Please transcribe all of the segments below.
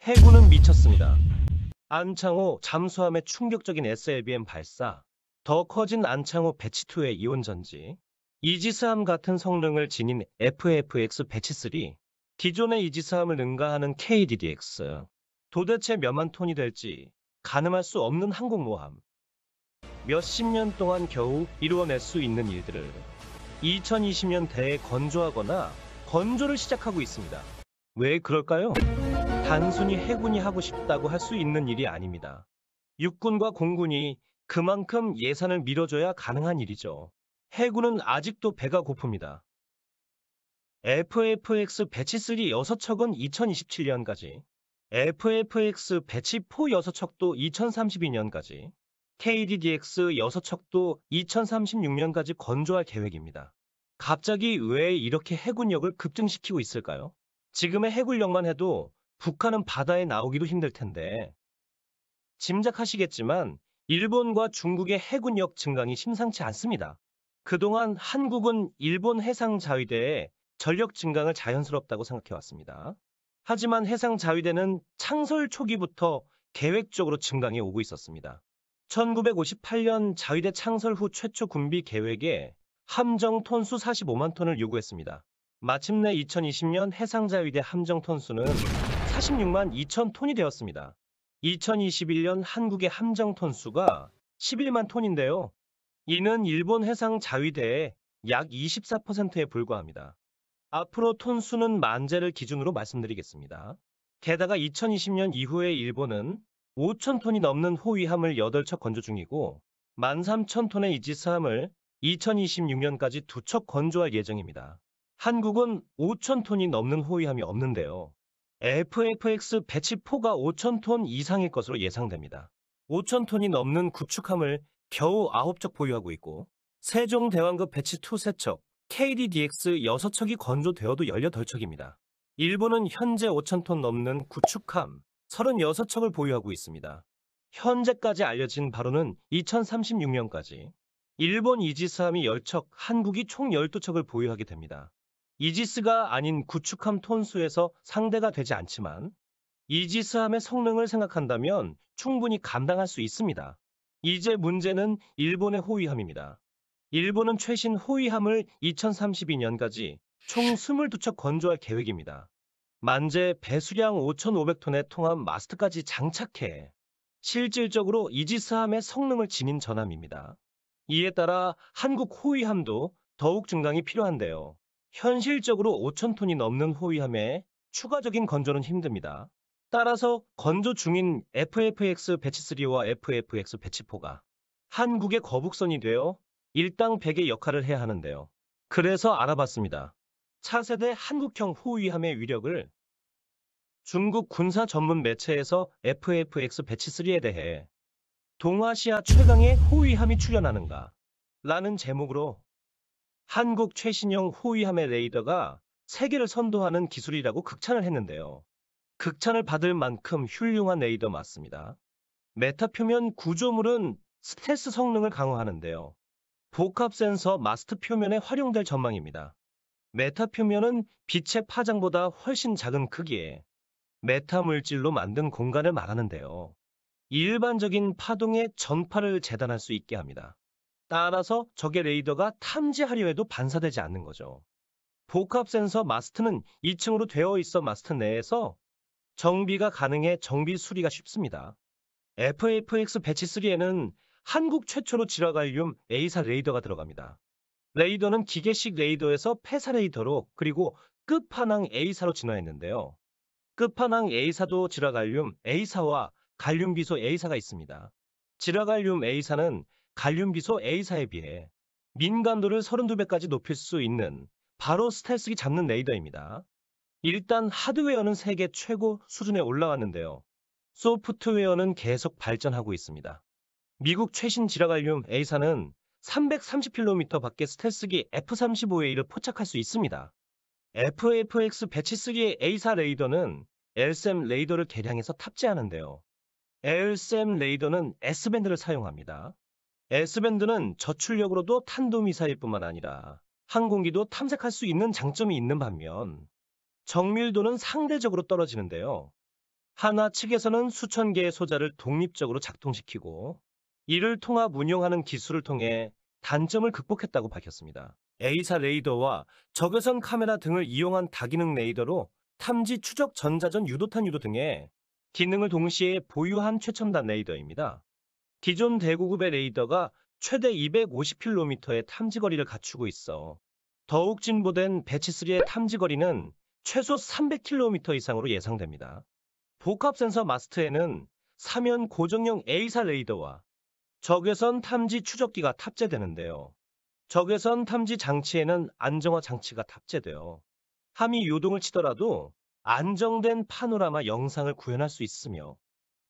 해군은 미쳤습니다. 안창호 잠수함의 충격적인 SLBM 발사, 더 커진 안창호 배치2의 이온전지, 이지스함 같은 성능을 지닌 FFX 배치3, 기존의 이지스함을 능가하는 KDDX. 도대체 몇만 톤이 될지 가늠할 수 없는 항공모함. 몇십 년 동안 겨우 이루어낼 수 있는 일들을 2020년 대건조하거나 건조를 시작하고 있습니다. 왜 그럴까요? 단순히 해군이 하고 싶다고 할 수 있는 일이 아닙니다. 육군과 공군이 그만큼 예산을 밀어줘야 가능한 일이죠. 해군은 아직도 배가 고픕니다. FFX 배치3 6척은 2027년까지, FFX 배치4 6척도 2032년까지, KDDX 6척도 2036년까지 건조할 계획입니다. 갑자기 왜 이렇게 해군력을 급증시키고 있을까요? 지금의 해군력만 해도 북한은 바다에 나오기도 힘들 텐데, 짐작하시겠지만 일본과 중국의 해군력 증강이 심상치 않습니다. 그동안 한국은 일본 해상자위대의 전력 증강을 자연스럽다고 생각해왔습니다. 하지만 해상자위대는 창설 초기부터 계획적으로 증강해 오고 있었습니다. 1958년 자위대 창설 후 최초 군비 계획에 함정 톤수 45만 톤을 요구했습니다. 마침내 2020년 해상자위대 함정 톤수는 46만 2천 톤이 되었습니다. 2021년 한국의 함정 톤수가 11만 톤인데요. 이는 일본 해상자위대의 약 24%에 불과합니다. 앞으로 톤수는 만재를 기준으로 말씀드리겠습니다. 게다가 2020년 이후에 일본은 5천 톤이 넘는 호위함을 8척 건조 중이고 13,000톤의 이지스함을 2026년까지 2척 건조할 예정입니다. 한국은 5천 톤이 넘는 호위함이 없는데요. FFX 배치4가 5천 톤 이상일 것으로 예상됩니다. 5천 톤이 넘는 구축함을 겨우 9척 보유하고 있고 세종대왕급 배치2 3척, KDDX 6척이 건조되어도 18척입니다. 일본은 현재 5천 톤 넘는 구축함 36척을 보유하고 있습니다. 현재까지 알려진 바로는 2036년까지 일본 이지스함이 10척, 한국이 총 12척을 보유하게 됩니다. 이지스가 아닌 구축함 톤수에서 상대가 되지 않지만 이지스함의 성능을 생각한다면 충분히 감당할 수 있습니다. 이제 문제는 일본의 호위함입니다. 일본은 최신 호위함을 2032년까지 총 22척 건조할 계획입니다. 만재 배수량 5,500톤의 통합 마스트까지 장착해 실질적으로 이지스함의 성능을 지닌 전함입니다. 이에 따라 한국 호위함도 더욱 증강이 필요한데요. 현실적으로 5,000톤이 넘는 호위함에 추가적인 건조는 힘듭니다. 따라서 건조 중인 FFX 배치3와 FFX 배치4가 한국의 거북선이 되어 일당 100의 역할을 해야 하는데요. 그래서 알아봤습니다. 차세대 한국형 호위함의 위력을 중국 군사 전문 매체에서 FFX 배치3에 대해 동아시아 최강의 호위함이 출현하는가? 라는 제목으로 한국 최신형 호위함의 레이더가 세계를 선도하는 기술이라고 극찬을 했는데요. 극찬을 받을 만큼 훌륭한 레이더 맞습니다. 메타 표면 구조물은 스텔스 성능을 강화하는데요. 복합 센서 마스트 표면에 활용될 전망입니다. 메타 표면은 빛의 파장보다 훨씬 작은 크기에 메타 물질로 만든 공간을 말하는데요. 일반적인 파동의 전파를 재단할 수 있게 합니다. 따라서 적의 레이더가 탐지하려 해도 반사되지 않는 거죠. 복합 센서 마스트는 2층으로 되어 있어 마스트 내에서 정비가 가능해 정비 수리가 쉽습니다. FFX 배치3에는 한국 최초로 지라갈륨 A사 레이더가 들어갑니다. 레이더는 기계식 레이더에서 폐사 레이더로 그리고 끝판왕 A사로 진화했는데요. 끝판왕 A사도 지라갈륨 A사와 갈륨비소 A사가 있습니다. 지라갈륨 A사는 갈륨비소 A사에 비해 민감도를 32배까지 높일 수 있는 바로 스텔스기 잡는 레이더입니다. 일단 하드웨어는 세계 최고 수준에 올라왔는데요. 소프트웨어는 계속 발전하고 있습니다. 미국 최신 지라갈륨 A사는 330km 밖에 스텔스기 F-35A를 포착할 수 있습니다. FFX 배치3의 A사 레이더는 LSAM 레이더를 개량해서 탑재하는데요. LSAM 레이더는 S밴드를 사용합니다. S밴드는 저출력으로도 탄도미사일뿐만 아니라 항공기도 탐색할 수 있는 장점이 있는 반면 정밀도는 상대적으로 떨어지는데요. 하나 측에서는 수천 개의 소자를 독립적으로 작동시키고 이를 통합 운용하는 기술을 통해 단점을 극복했다고 밝혔습니다. A사 레이더와 적외선 카메라 등을 이용한 다기능 레이더로 탐지, 추적, 전자전, 유도탄, 유도 등의 기능을 동시에 보유한 최첨단 레이더입니다. 기존 대구급의 레이더가 최대 250km의 탐지거리를 갖추고 있어 더욱 진보된 배치3의 탐지거리는 최소 300km 이상으로 예상됩니다. 복합 센서 마스트에는 사면 고정형 A사 레이더와 적외선 탐지 추적기가 탑재되는데요. 적외선 탐지 장치에는 안정화 장치가 탑재되어 함이 요동을 치더라도 안정된 파노라마 영상을 구현할 수 있으며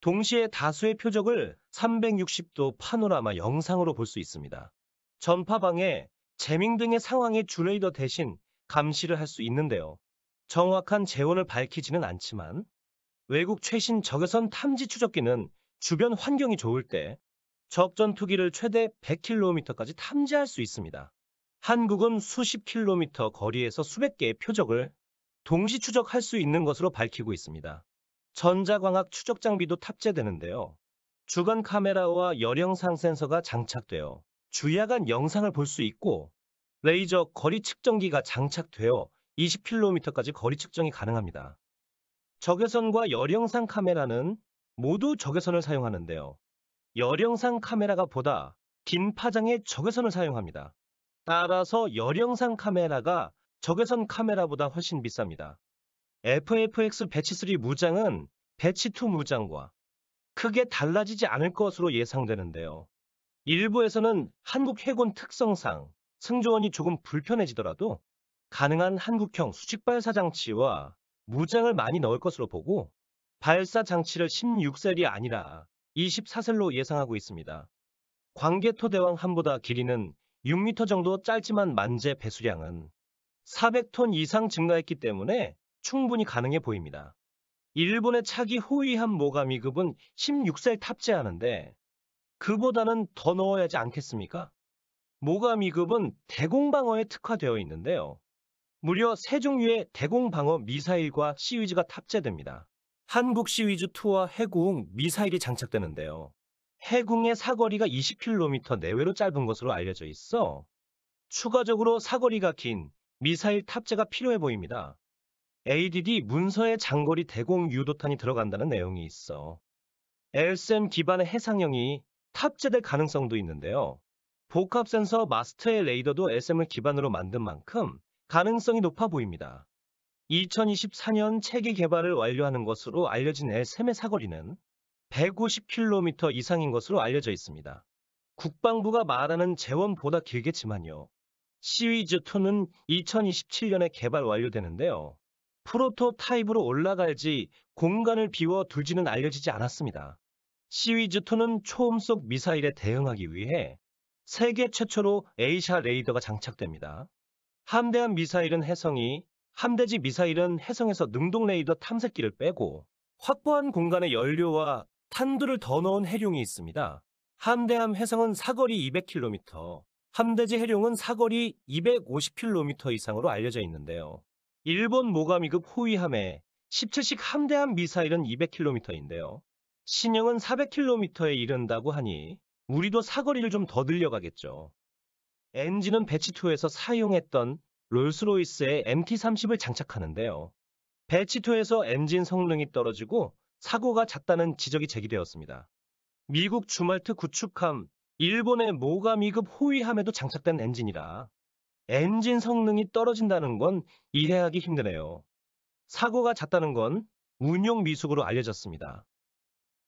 동시에 다수의 표적을 360도 파노라마 영상으로 볼 수 있습니다. 전파방해, 재밍 등의 상황에 주레이더 대신 감시를 할 수 있는데요. 정확한 재원을 밝히지는 않지만 외국 최신 적외선 탐지 추적기는 주변 환경이 좋을 때 적전투기를 최대 100km까지 탐지할 수 있습니다. 한국은 수십 킬로미터 거리에서 수백 개의 표적을 동시 추적할 수 있는 것으로 밝히고 있습니다. 전자광학 추적 장비도 탑재되는데요. 주간 카메라와 열영상 센서가 장착되어 주야간 영상을 볼 수 있고 레이저 거리 측정기가 장착되어 20km까지 거리 측정이 가능합니다. 적외선과 열영상 카메라는 모두 적외선을 사용하는데요. 열영상 카메라가 보다 긴 파장의 적외선을 사용합니다. 따라서 열영상 카메라가 적외선 카메라보다 훨씬 비쌉니다. FFX 배치3 무장은 배치2 무장과 크게 달라지지 않을 것으로 예상되는데요. 일부에서는 한국 해군 특성상 승조원이 조금 불편해지더라도 가능한 한국형 수직 발사 장치와 무장을 많이 넣을 것으로 보고 발사 장치를 16셀이 아니라 24셀로 예상하고 있습니다. 광개토대왕 함보다 길이는 6m 정도 짧지만 만재 배수량은 400톤 이상 증가했기 때문에 충분히 가능해 보입니다. 일본의 차기 호위함 모가미급은 16셀 탑재하는데 그보다는 더 넣어야 하지 않겠습니까? 모가미급은 대공방어에 특화되어 있는데요. 무려 3종류의 대공방어 미사일과 시위즈가 탑재됩니다. 한국 시위즈2와 해궁 미사일이 장착되는데요. 해궁의 사거리가 20km 내외로 짧은 것으로 알려져 있어 추가적으로 사거리가 긴 미사일 탑재가 필요해 보입니다. ADD 문서에 장거리 대공 유도탄이 들어간다는 내용이 있어 LSM 기반의 해상형이 탑재될 가능성도 있는데요. 복합 센서 마스터의 레이더도 SM을 기반으로 만든 만큼 가능성이 높아 보입니다. 2024년 체계 개발을 완료하는 것으로 알려진 LSM의 사거리는 150km 이상인 것으로 알려져 있습니다. 국방부가 말하는 재원보다 길겠지만요. 시위즈2는 2027년에 개발 완료되는데요. 프로토타입으로 올라갈지 공간을 비워 둘지는 알려지지 않았습니다. 시위즈2는 초음속 미사일에 대응하기 위해 세계 최초로 A사 레이더가 장착됩니다. 함대함 미사일은 해성이, 함대지 미사일은 해성에서 능동 레이더 탐색기를 빼고 확보한 공간에 연료와 탄두를 더 넣은 해룡이 있습니다. 함대함 해성은 사거리 200km, 함대지 해룡은 사거리 250km 이상으로 알려져 있는데요. 일본 모가미급 호위함의 17식 함대함 미사일은 200km인데요. 신형은 400km에 이른다고 하니 우리도 사거리를 좀 더 늘려가겠죠. 엔진은 배치2에서 사용했던 롤스로이스의 MT-30을 장착하는데요. 배치2에서 엔진 성능이 떨어지고 사고가 잦다는 지적이 제기되었습니다. 미국 주말트 구축함, 일본의 모가미급 호위함에도 장착된 엔진이라 엔진 성능이 떨어진다는 건 이해하기 힘드네요. 사고가 잦다는 건 운용 미숙으로 알려졌습니다.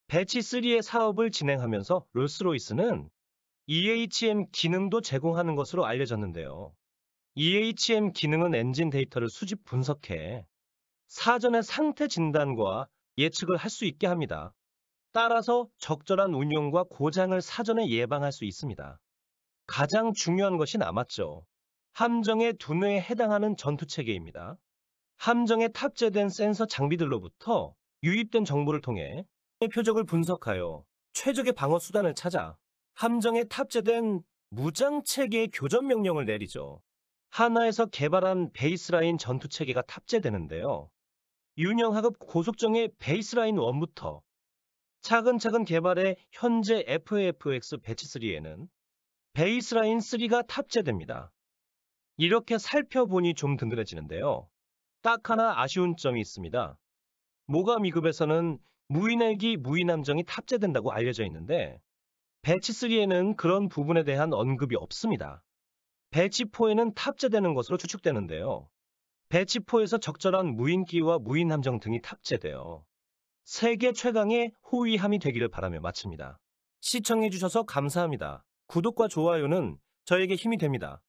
배치3의 사업을 진행하면서 롤스로이스는 EHM 기능도 제공하는 것으로 알려졌는데요. EHM 기능은 엔진 데이터를 수집 분석해 사전에 상태 진단과 예측을 할 수 있게 합니다. 따라서 적절한 운용과 고장을 사전에 예방할 수 있습니다. 가장 중요한 것이 남았죠. 함정의 두뇌에 해당하는 전투체계입니다. 함정에 탑재된 센서 장비들로부터 유입된 정보를 통해 표적을 분석하여 최적의 방어 수단을 찾아 함정에 탑재된 무장체계의 교전 명령을 내리죠. 하나에서 개발한 베이스라인 전투체계가 탑재되는데요. 윤영하급 고속정의 베이스라인 1부터 차근차근 개발해 현재 FAFX 배치 3에는 베이스라인 3가 탑재됩니다. 이렇게 살펴보니 좀 든든해지는데요. 딱 하나 아쉬운 점이 있습니다. 모가 미급에서는 무인헬기 무인함정이 탑재된다고 알려져 있는데 배치 3에는 그런 부분에 대한 언급이 없습니다. 배치 4에는 탑재되는 것으로 추측되는데요. 배치 4에서 적절한 무인기와 무인함정 등이 탑재되어 세계 최강의 호위함이 되기를 바라며 마칩니다. 시청해주셔서 감사합니다. 구독과 좋아요는 저에게 힘이 됩니다.